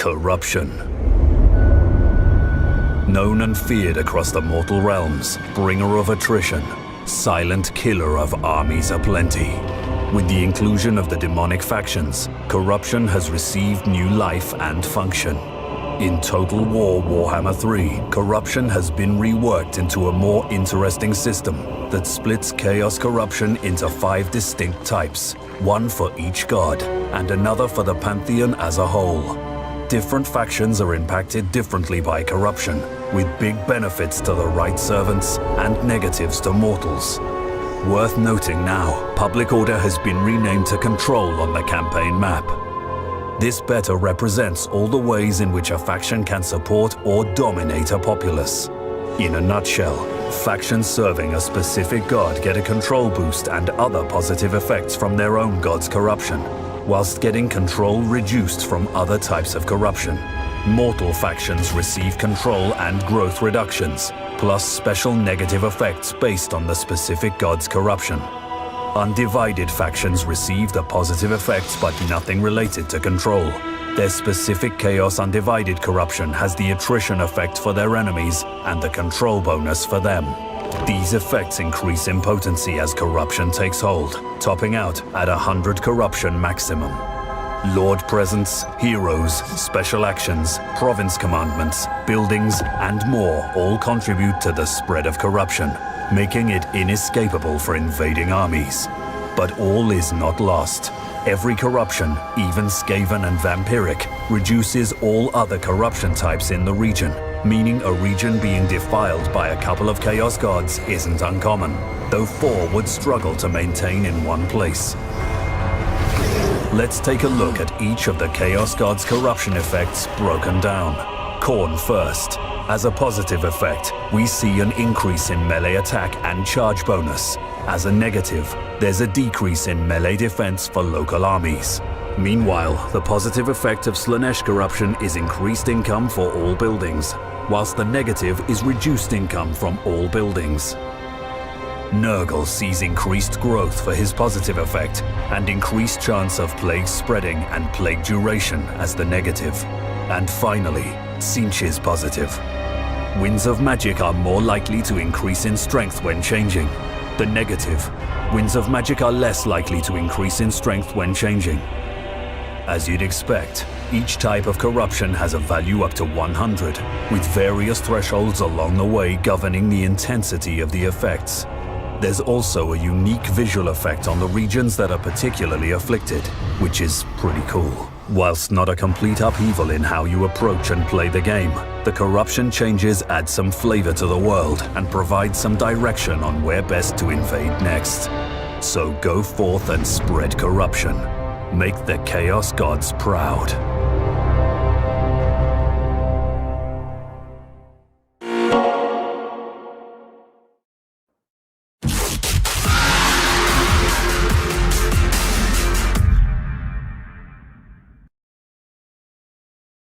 Corruption. Known and feared across the mortal realms, bringer of attrition, silent killer of armies aplenty. With the inclusion of the demonic factions, corruption has received new life and function. In Total War Warhammer 3, corruption has been reworked into a more interesting system that splits chaos corruption into 5 distinct types, one for each god, and another for the pantheon as a whole. Different factions are impacted differently by corruption, with big benefits to the right servants and negatives to mortals. Worth noting now, Public Order has been renamed to Control on the campaign map. This better represents all the ways in which a faction can support or dominate a populace. In a nutshell, factions serving a specific god get a control boost and other positive effects from their own god's corruption, whilst getting control reduced from other types of corruption. Mortal factions receive control and growth reductions, plus special negative effects based on the specific god's corruption. Undivided factions receive the positive effects but nothing related to control. Their specific Chaos Undivided corruption has the attrition effect for their enemies and the control bonus for them. These effects increase in potency as corruption takes hold, topping out at 100 corruption maximum. Lord presence, heroes, special actions, province commandments, buildings, and more all contribute to the spread of corruption, making it inescapable for invading armies. But all is not lost. Every corruption, even Skaven and Vampiric, reduces all other corruption types in the region, meaning a region being defiled by a couple of Chaos Gods isn't uncommon, though 4 would struggle to maintain in one place. Let's take a look at each of the Chaos Gods' corruption effects broken down. Khorne first. As a positive effect, we see an increase in melee attack and charge bonus. As a negative, there's a decrease in melee defense for local armies. Meanwhile, the positive effect of Slaanesh corruption is increased income for all buildings, whilst the negative is reduced income from all buildings. Nurgle sees increased growth for his positive effect, and increased chance of plague spreading and plague duration as the negative. And finally, Tzeentch is positive. Winds of magic are more likely to increase in strength when changing. The negative, winds of magic are less likely to increase in strength when changing. As you'd expect, each type of corruption has a value up to 100, with various thresholds along the way governing the intensity of the effects. There's also a unique visual effect on the regions that are particularly afflicted, which is pretty cool. Whilst not a complete upheaval in how you approach and play the game, the corruption changes add some flavor to the world and provide some direction on where best to invade next. So go forth and spread corruption. Make the Chaos Gods proud.